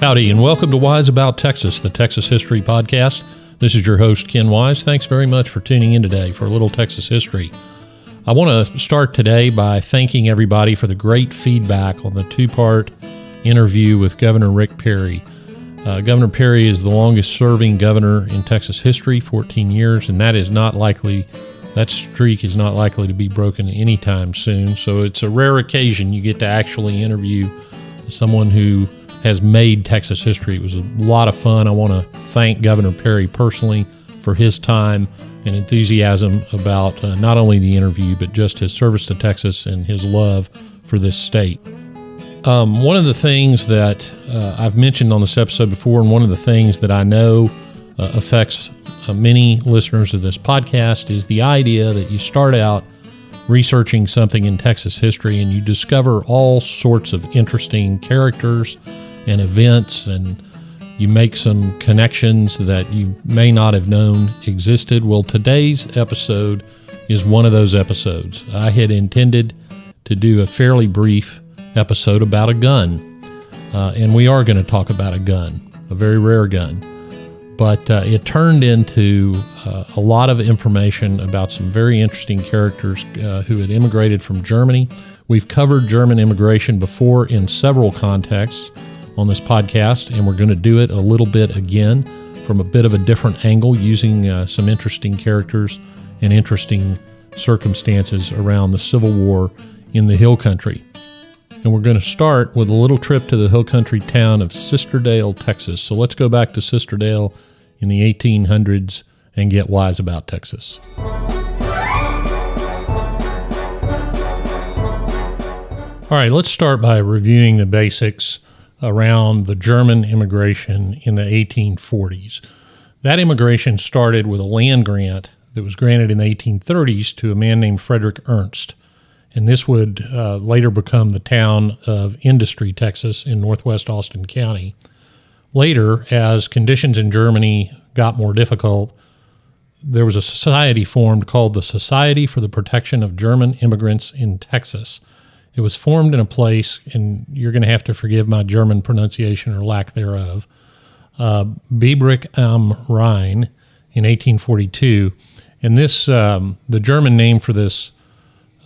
Howdy, and welcome to Wise About Texas, the Texas History Podcast. This is your host, Ken Wise. Thanks very much for tuning in today for a little Texas history. I want to start today by thanking everybody for the great feedback on the two-part interview with Governor Rick Perry. Governor Perry is the longest-serving governor in Texas history, 14 years, and that streak is not likely to be broken anytime soon. So it's a rare occasion you get to actually interview someone who has made Texas history. It was a lot of fun. I want to thank Governor Perry personally for his time and enthusiasm about not only the interview, but just his service to Texas and his love for this state. One of the things that I've mentioned on this episode before, and one of the things that I know affects many listeners of this podcast, is the idea that you start out researching something in Texas history and you discover all sorts of interesting characters and events, and you make some connections that you may not have known existed. Well, today's episode is one of those episodes. I had intended to do a fairly brief episode about a gun, and we are going to talk about a gun, a very rare gun. But it turned into a lot of information about some very interesting characters who had immigrated from Germany. We've covered German immigration before in several contexts on this podcast, and we're going to do it a little bit again from a bit of a different angle, using some interesting characters and interesting circumstances around the Civil War in the Hill Country. And we're going to start with a little trip to the Hill Country town of Sisterdale, Texas. So let's go back to Sisterdale in the 1800s and get wise about Texas. All right, let's start by reviewing the basics around the German immigration in the 1840s. That immigration started with a land grant that was granted in the 1830s to a man named Frederick Ernst. And this would later become the town of Industry, Texas, in northwest Austin County. Later, as conditions in Germany got more difficult, there was a society formed called the Society for the Protection of German Immigrants in Texas. It was formed in a place, and you're going to have to forgive my German pronunciation or lack thereof, Biebrich am Rhein in 1842. And this, the German name for this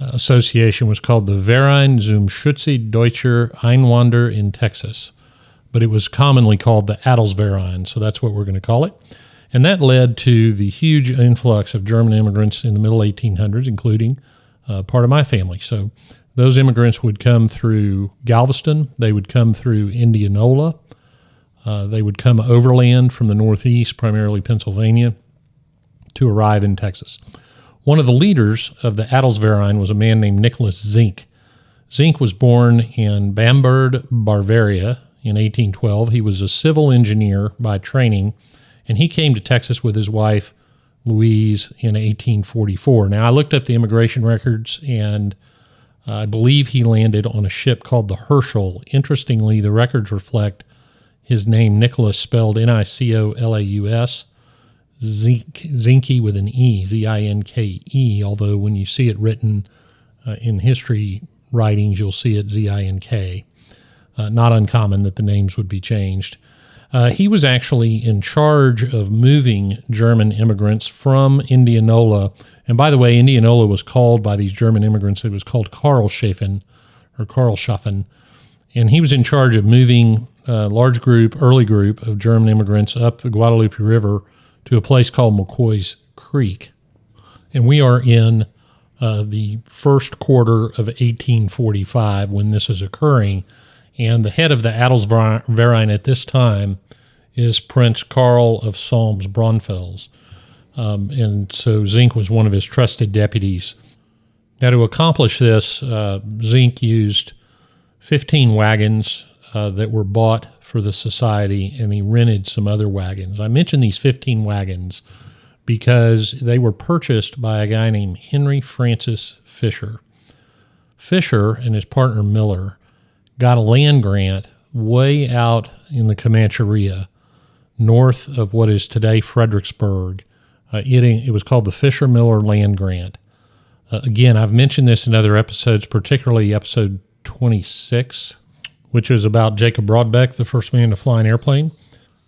association was called the Verein zum Schutze Deutscher Einwanderer in Texas, but it was commonly called the Adelsverein, so that's what we're going to call it. And that led to the huge influx of German immigrants in the middle 1800s, including part of my family. So those immigrants would come through Galveston, they would come through Indianola, they would come overland from the Northeast, primarily Pennsylvania, to arrive in Texas. One of the leaders of the Adelsverein was a man named Nicholas Zink. Zink was born in Bamberg, Bavaria in 1812. He was a civil engineer by training, and he came to Texas with his wife, Louise, in 1844. Now, I looked up the immigration records, and I believe he landed on a ship called the Herschel. Interestingly, the records reflect his name, Nicholas, spelled Nicolaus, Zinke with an E, Zinke, although when you see it written in history writings, you'll see it Zink. Not uncommon that the names would be changed. He was actually in charge of moving German immigrants from Indianola. And by the way, Indianola was called by these German immigrants, it was called Karlshafen. And he was in charge of moving a early group of German immigrants up the Guadalupe River to a place called McCoy's Creek. And we are in the first quarter of 1845 when this is occurring. And the head of the Adelsverein at this time is Prince Karl of Solms-Braunfels. And so Zink was one of his trusted deputies. Now, to accomplish this, Zink used 15 wagons that were bought for the society, and he rented some other wagons. I mention these 15 wagons because they were purchased by a guy named Henry Francis Fisher. Fisher and his partner Miller got a land grant way out in the Comancheria, north of what is today Fredericksburg, It was called the Fisher-Miller Land Grant. Again, I've mentioned this in other episodes, particularly episode 26, which is about Jacob Broadbeck, the first man to fly an airplane.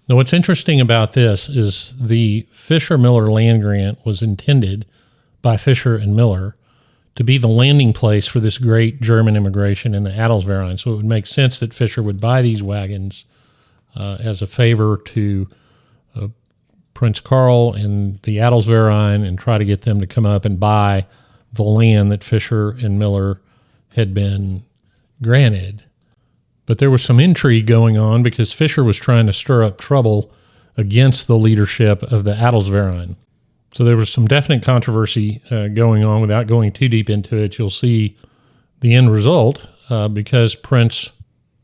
Now, what's interesting about this is the Fisher-Miller Land Grant was intended by Fisher and Miller to be the landing place for this great German immigration in the Adelsverein. So it would make sense that Fisher would buy these wagons as a favor to Prince Karl and the Adelsverein and try to get them to come up and buy the land that Fisher and Miller had been granted. But there was some intrigue going on because Fisher was trying to stir up trouble against the leadership of the Adelsverein. So there was some definite controversy going on. Without going too deep into it, you'll see the end result because Prince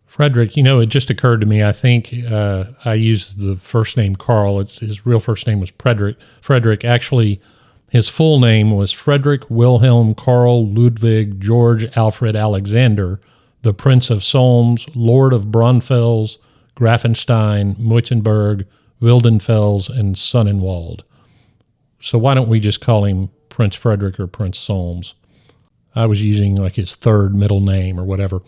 Frederick, it just occurred to me, I think I used the first name Karl. His real first name was Frederick. Actually, his full name was Frederick Wilhelm Karl Ludwig George Alfred Alexander, the Prince of Solms, Lord of Braunfels, Grafenstein, Muitzenberg, Wildenfels, and Sonnenwald. So why don't we just call him Prince Frederick or Prince Solms? I was using like his third middle name or whatever.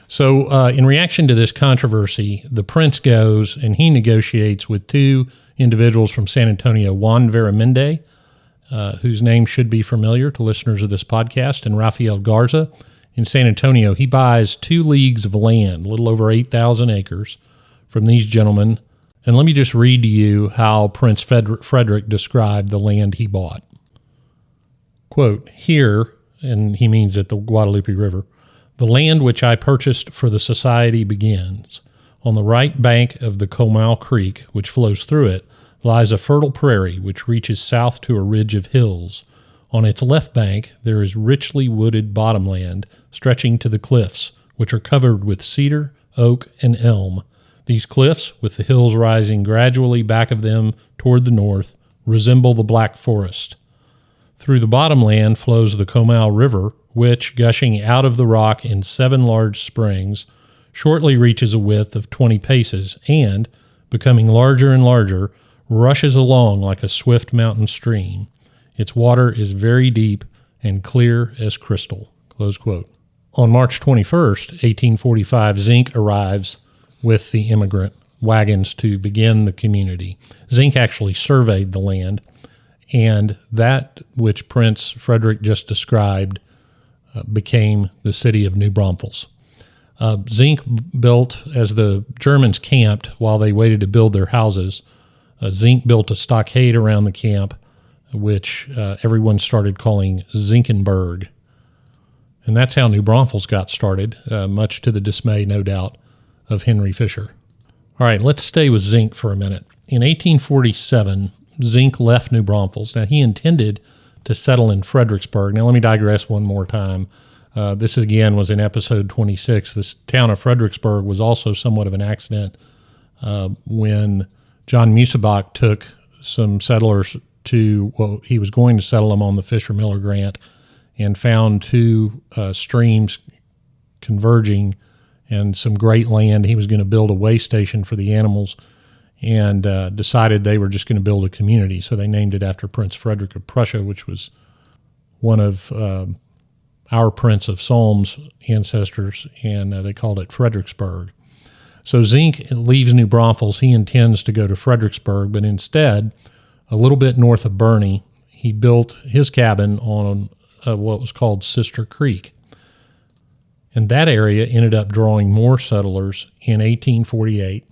So in reaction to this controversy, the prince goes and he negotiates with two individuals from San Antonio, Juan Veraminde, whose name should be familiar to listeners of this podcast, and Rafael Garza. In San Antonio, he buys 2 leagues of land, a little over 8,000 acres, from these gentlemen. And let me just read to you how Prince Frederick described the land he bought. Quote, "Here," and he means at the Guadalupe River, "the land which I purchased for the society begins. On the right bank of the Comal Creek, which flows through it, lies a fertile prairie which reaches south to a ridge of hills. On its left bank, there is richly wooded bottomland stretching to the cliffs, which are covered with cedar, oak, and elm. These cliffs, with the hills rising gradually back of them toward the north, resemble the Black Forest. Through the bottomland flows the Comal River, which, gushing out of the rock in 7 large springs, shortly reaches a width of 20 paces and, becoming larger and larger, rushes along like a swift mountain stream. Its water is very deep and clear as crystal." Close quote. On March 21st, 1845, Zink arrives with the immigrant wagons to begin the community. Zink actually surveyed the land, and that which Prince Frederick just described became the city of New Braunfels. Zink built, as the Germans camped while they waited to build their houses, Zink built a stockade around the camp, which everyone started calling Zinkenberg. And that's how New Braunfels got started, much to the dismay, no doubt, of Henry Fisher. All right, let's stay with Zink for a minute. In 1847, Zink left New Braunfels. Now, he intended to settle in Fredericksburg. Now, let me digress one more time. This, again, was in episode 26. This town of Fredericksburg was also somewhat of an accident when John Musebach took some settlers to, he was going to settle them on the Fisher-Miller Grant and found 2 streams converging and some great land. He was going to build a way station for the animals and decided they were just going to build a community. So they named it after Prince Frederick of Prussia, which was one of our Prince of Solms ancestors, and they called it Fredericksburg. So Zink leaves New Braunfels. He intends to go to Fredericksburg, but instead, a little bit north of Burney, he built his cabin on what was called Sister Creek. And that area ended up drawing more settlers in 1848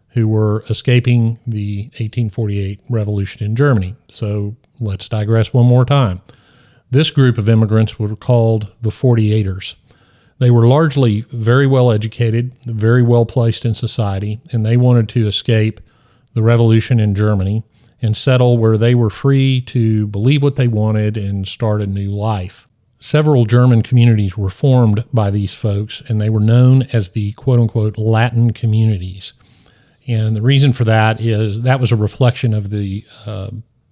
who were escaping the 1848 revolution in Germany. So let's digress one more time. This group of immigrants were called the 48ers. They were largely very well educated, very well placed in society, and they wanted to escape the revolution in Germany and settle where they were free to believe what they wanted and start a new life. Several German communities were formed by these folks, and they were known as the quote-unquote Latin communities. And the reason for that is that was a reflection of the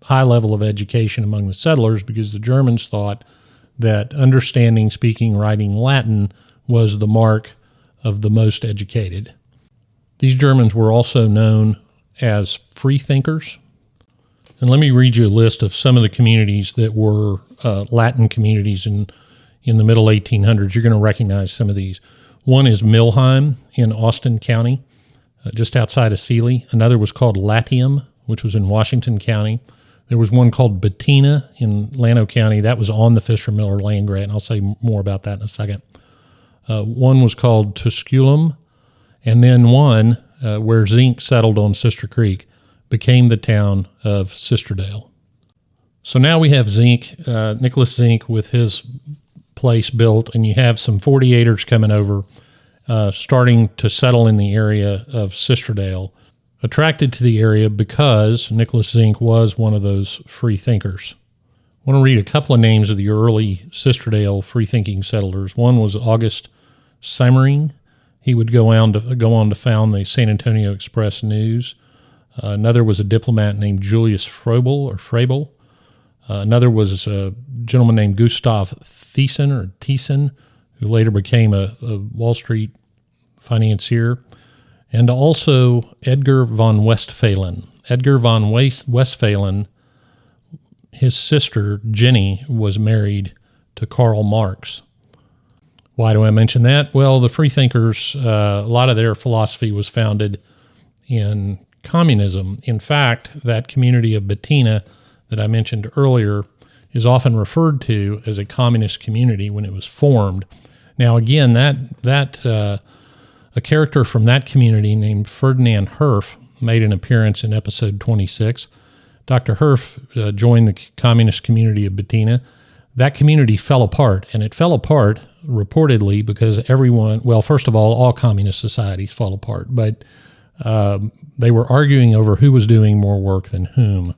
high level of education among the settlers, because the Germans thought that understanding, speaking, writing Latin was the mark of the most educated. These Germans were also known as Freethinkers. And let me read you a list of some of the communities that were Latin communities in the middle 1800s. You're going to recognize some of these. One is Millheim in Austin County, just outside of Sealy. Another was called Latium, which was in Washington County. There was one called Bettina in Llano County. That was on the Fisher-Miller land grant, and I'll say more about that in a second. One was called Tusculum, and then one where Zink settled on Sister Creek became the town of Sisterdale. So now we have Zink, Nicholas Zink with his place built, and you have some 48ers coming over, starting to settle in the area of Sisterdale, attracted to the area because Nicholas Zink was one of those free thinkers. I want to read a couple of names of the early Sisterdale free-thinking settlers. One was August Simmering. He would go on to found the San Antonio Express News. Another was a diplomat named Julius Frabel. Another was a gentleman named Gustav Thiessen, who later became a Wall Street financier, and also Edgar von Westphalen. Edgar von Westphalen, his sister Jenny, was married to Karl Marx. Why do I mention that? Well, the freethinkers, a lot of their philosophy was founded in communism. In fact, that community of Bettina that I mentioned earlier is often referred to as a communist community when it was formed. Now, again, a character from that community named Ferdinand Herf made an appearance in episode 26. Dr. Herf joined the communist community of Bettina. That community fell apart, and it fell apart reportedly because first of all communist societies fall apart, but they were arguing over who was doing more work than whom.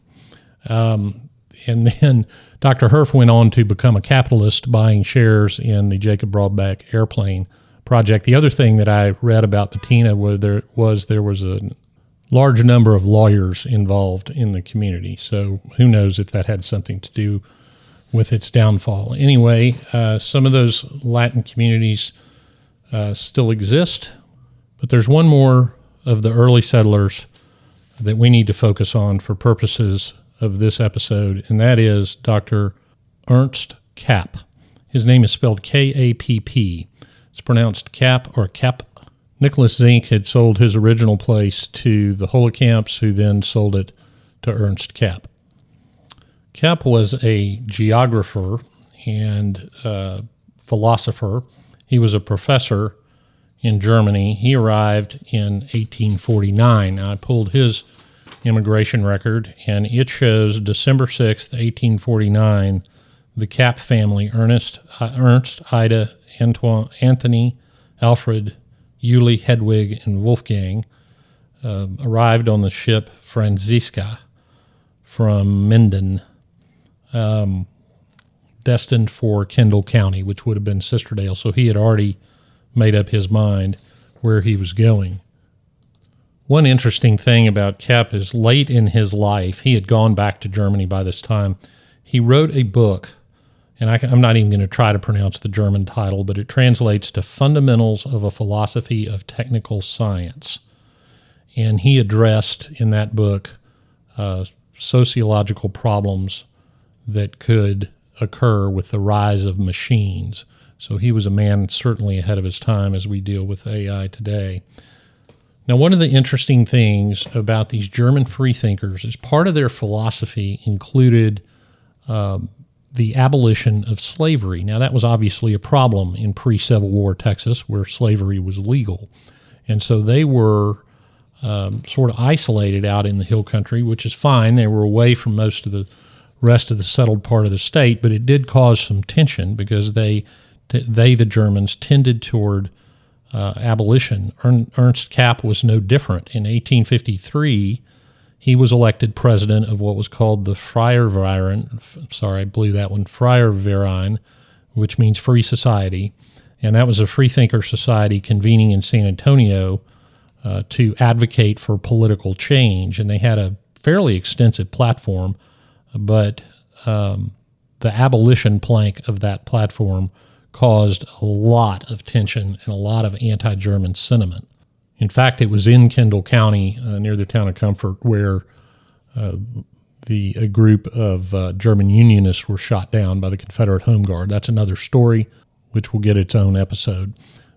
And then Dr. Herf went on to become a capitalist, buying shares in the Jacob Broadback airplane project. The other thing that I read about Bettina was there was a large number of lawyers involved in the community. So who knows if that had something to do with its downfall. Anyway, some of those Latin communities still exist, but there's one more of the early settlers that we need to focus on for purposes of this episode, and that is Dr. Ernst Kapp. His name is spelled K-A-P-P. It's pronounced Kapp or Kapp. Nicholas Zink had sold his original place to the Holekamps, who then sold it to Ernst Kapp. Kapp was a geographer and philosopher. He was a professor in Germany. He arrived in 1849. Now, I pulled his immigration record, and it shows December 6th, 1849, the Kapp family, Ernst, Ida, Anthony, Alfred, Uli, Hedwig, and Wolfgang, arrived on the ship Franziska from Minden, destined for Kendall County, which would have been Sisterdale. So he had already made up his mind where he was going. One interesting thing about Kapp is late in his life, he had gone back to Germany by this time. He wrote a book, and I'm not even going to try to pronounce the German title, but it translates to Fundamentals of a Philosophy of Technical Science. And he addressed in that book sociological problems that could occur with the rise of machines. So he was a man certainly ahead of his time as we deal with AI today. Now, one of the interesting things about these German freethinkers is part of their philosophy included the abolition of slavery. Now, that was obviously a problem in pre-Civil War Texas, where slavery was legal. And so they were sort of isolated out in the hill country, which is fine. They were away from most of the rest of the settled part of the state, but it did cause some tension because the Germans, tended toward abolition. Ernst Kapp was no different. In 1853, he was elected president of what was called the Freierverein, which means Free Society. And that was a freethinker society convening in San Antonio to advocate for political change. And they had a fairly extensive platform, but the abolition plank of that platform caused a lot of tension and a lot of anti-German sentiment. In fact, it was in Kendall County, near the town of Comfort, where a group of German unionists were shot down by the Confederate Home Guard. That's another story, which will get its own episode.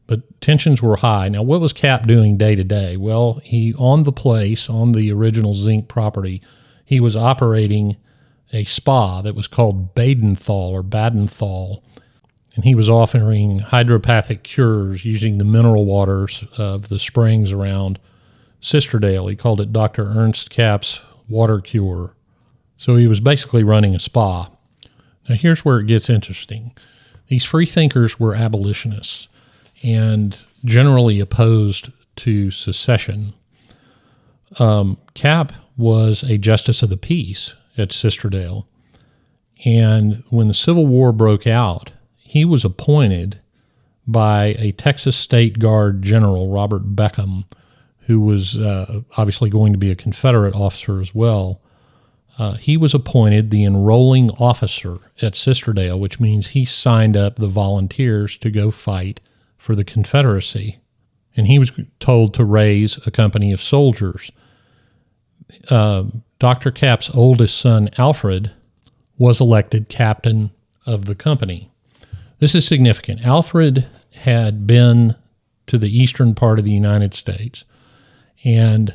But tensions were high. Now, what was Kapp doing day to day? Well, on the original Zinc property, he was operating a spa that was called Badenthal, and he was offering hydropathic cures using the mineral waters of the springs around Sisterdale. He called it Dr. Ernst Kapp's water cure. So he was basically running a spa. Now, here's where it gets interesting. These freethinkers were abolitionists and generally opposed to secession. Kapp was a justice of the peace at Sisterdale, and when the Civil War broke out, he was appointed by a Texas State Guard general, Robert Beckham, who was obviously going to be a Confederate officer as well. He was appointed the enrolling officer at Sisterdale, which means he signed up the volunteers to go fight for the Confederacy. And he was told to raise a company of soldiers. Dr. Kapp's oldest son, Alfred, was elected captain of the company. This is significant. Alfred had been to the eastern part of the United States, and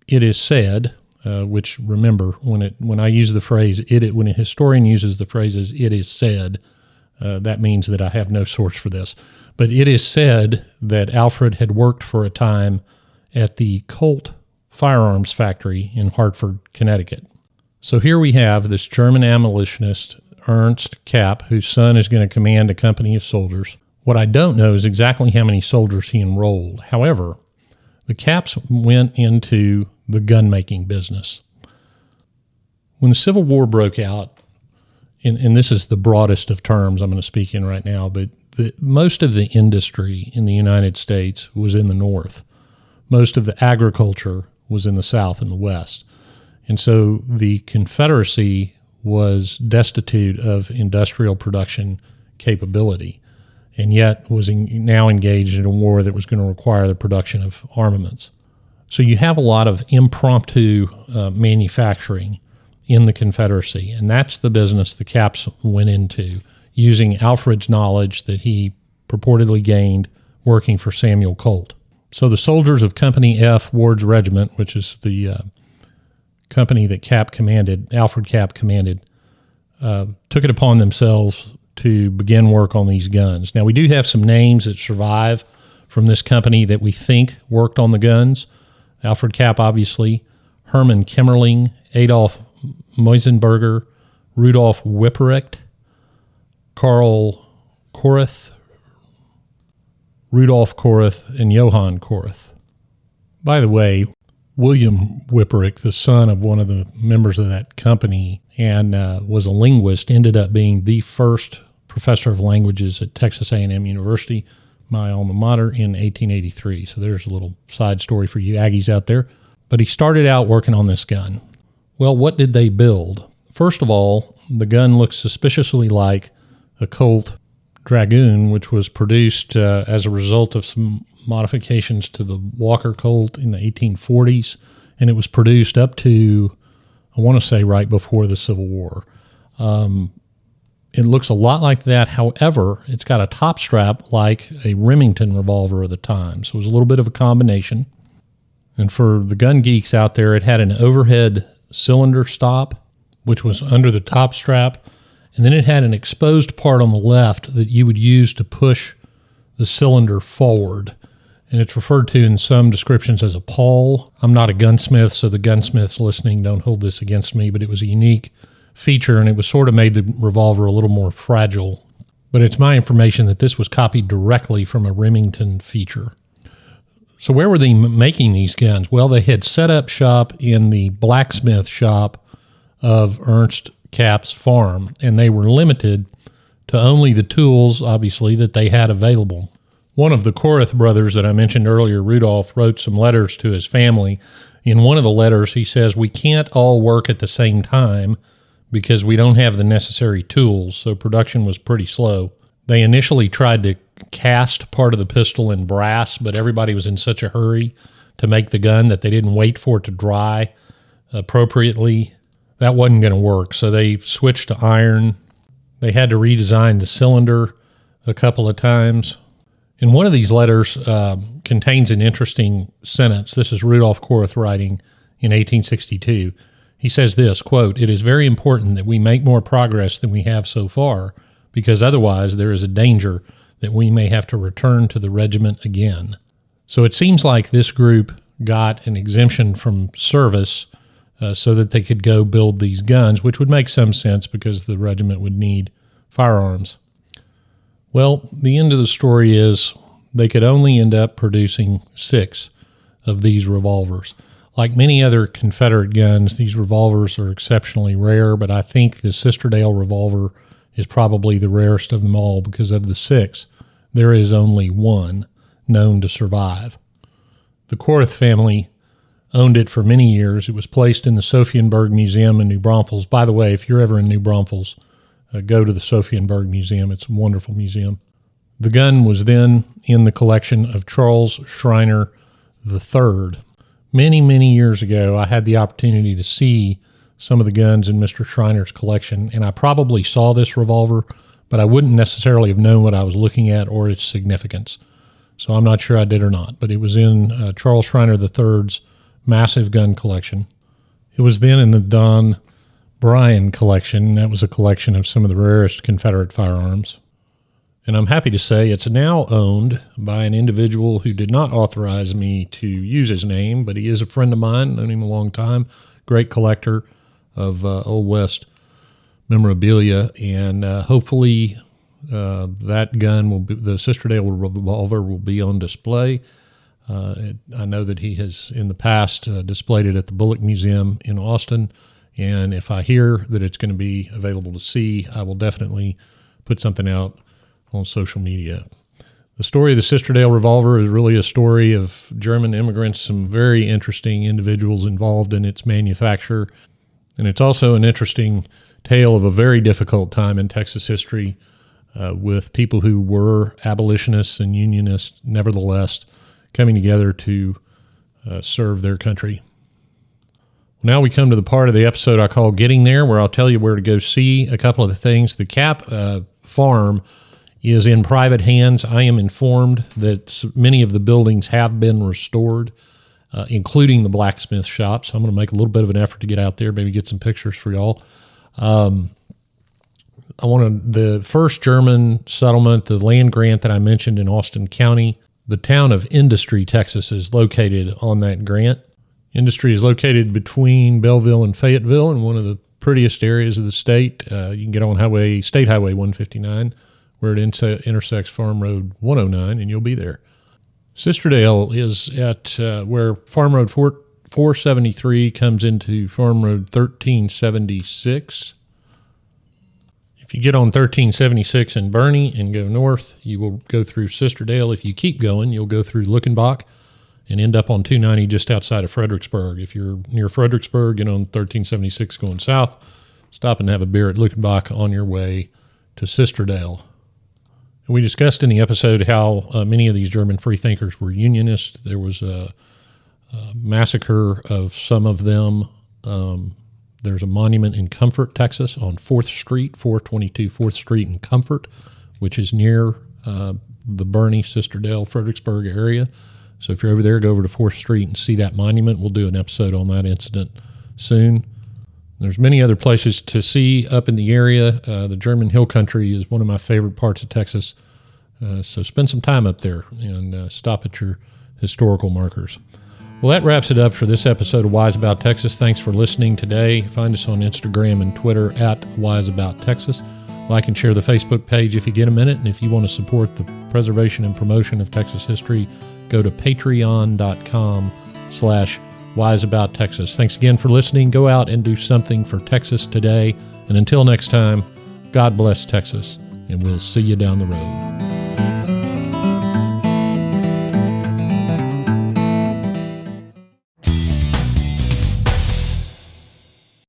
it is said, which remember, when I use the phrase, when a historian uses the phrases, it is said, that means that I have no source for this. But it is said that Alfred had worked for a time at the Colt firearms factory in Hartford, Connecticut. So here we have this German abolitionist, Ernst Kapp, whose son is going to command a company of soldiers. What I don't know is exactly how many soldiers he enrolled. However, the Kapps went into the gun-making business. When the Civil War broke out, and this is the broadest of terms I'm going to speak in right now, but most of the industry in the United States was in the North. Most of the agriculture was in the South and the West. And so the Confederacy was destitute of industrial production capability, and yet was now engaged in a war that was going to require the production of armaments. So you have a lot of impromptu manufacturing in the Confederacy, and that's the business the Kapps went into, using Alfred's knowledge that he purportedly gained working for Samuel Colt. So the soldiers of Company F, Ward's Regiment, which is the company that Alfred Kapp commanded, took it upon themselves to begin work on these guns. Now, we do have some names that survive from this company that we think worked on the guns. Alfred Kapp, obviously, Hermann Kimmerling, Adolf Meusenberger, Rudolf Wipprecht, Karl Korath, Rudolf Korath, and Johann Korath. By the way, William Wipprecht, the son of one of the members of that company and was a linguist, ended up being the first professor of languages at Texas A&M University, my alma mater, in 1883. So there's a little side story for you Aggies out there. But he started out working on this gun. Well, what did they build? First of all, the gun looks suspiciously like a Colt Dragoon, which was produced as a result of some modifications to the Walker Colt in the 1840s, and it was produced up to, I want to say, right before the Civil War. It looks a lot like that. However, it's got a top strap like a Remington revolver of the time, so it was a little bit of a combination. And for the gun geeks out there, it had an overhead cylinder stop, which was under the top strap, and then it had an exposed part on the left that you would use to push the cylinder forward. And it's referred to in some descriptions as a pawl. I'm not a gunsmith, so the gunsmiths listening don't hold this against me, but it was a unique feature, and it was sort of made the revolver a little more fragile. But it's my information that this was copied directly from a Remington feature. So where were they making these guns? Well, they had set up shop in the blacksmith shop of Ernst Kapp's farm, and they were limited to only the tools, obviously, that they had available. One of the Korath brothers that I mentioned earlier, Rudolf, wrote some letters to his family. In one of the letters, he says, "We can't all work at the same time because we don't have the necessary tools," so production was pretty slow. They initially tried to cast part of the pistol in brass, but everybody was in such a hurry to make the gun that they didn't wait for it to dry appropriately. that wasn't going to work. So they switched to iron. They had to redesign the cylinder a couple of times. And one of these letters contains an interesting sentence. This is Rudolf Korth writing in 1862. He says this, quote, "It is very important that we make more progress than we have so far, because otherwise there is a danger that we may have to return to the regiment again." So it seems like this group got an exemption from service so that they could go build these guns, which would make some sense because the regiment would need firearms. Well, the end of the story is they could only end up producing 6 of these revolvers. Like many other Confederate guns, these revolvers are exceptionally rare, but I think the Sisterdale Revolver is probably the rarest of them all because of the 6. There is only one known to survive. The Korth family owned it for many years. It was placed in the Sophienberg Museum in New Braunfels. By the way, if you're ever in New Braunfels, go to the Sophienberg Museum. It's a wonderful museum. The gun was then in the collection of Charles Schreiner III. Many, many years ago, I had the opportunity to see some of the guns in Mr. Schreiner's collection, and I probably saw this revolver, but I wouldn't necessarily have known what I was looking at or its significance. So I'm not sure I did or not, but it was in Charles Schreiner III's massive gun collection. It was then in the Don Bryan collection. That was a collection of some of the rarest Confederate firearms. And I'm happy to say it's now owned by an individual who did not authorize me to use his name, but he is a friend of mine, known him a long time, great collector of Old West memorabilia, and hopefully that gun will be, the Sisterdale Revolver will be on display. I know that he has in the past displayed it at the Bullock Museum in Austin, and if I hear that it's going to be available to see, I will definitely put something out on social media. The story of the Sisterdale Revolver is really a story of German immigrants, some very interesting individuals involved in its manufacture, and it's also an interesting tale of a very difficult time in Texas history with people who were abolitionists and unionists, nevertheless, coming together to serve their country. Now we come to the part of the episode I call Getting There, where I'll tell you where to go see a couple of the things. The Kapp farm is in private hands. I am informed that many of the buildings have been restored, including the blacksmith shop. So I'm going to make a little bit of an effort to get out there, maybe get some pictures for y'all. The first German settlement, the land grant that I mentioned in Austin County, the town of Industry, Texas, is located on that grant. Industry is located between Belleville and Fayetteville in one of the prettiest areas of the state. You can get on State Highway 159, where it intersects Farm Road 109, and you'll be there. Sisterdale is at where Farm Road 473 comes into Farm Road 1376. If you get on 1376 in Bernie and go north, you will go through Sisterdale. If you keep going, you'll go through Luckenbach and end up on 290 just outside of Fredericksburg. If you're near Fredericksburg, get on 1376 going south, stop and have a beer at Luckenbach on your way to Sisterdale. We discussed in the episode how many of these German freethinkers were unionists. There was a massacre of some of them. There's a monument in Comfort, Texas on 4th Street, 422 4th Street in Comfort, which is near the Bernie, Sisterdale, Fredericksburg area. So if you're over there, go over to 4th Street and see that monument. We'll do an episode on that incident soon. There's many other places to see up in the area. The German Hill Country is one of my favorite parts of Texas. So spend some time up there and stop at your historical markers. Well, that wraps it up for this episode of Wise About Texas. Thanks for listening today. Find us on Instagram and Twitter at Wise About Texas. Like and share the Facebook page if you get a minute. And if you want to support the preservation and promotion of Texas history, go to patreon.com/wiseabouttexas. Thanks again for listening. Go out and do something for Texas today. And until next time, God bless Texas, and we'll see you down the road.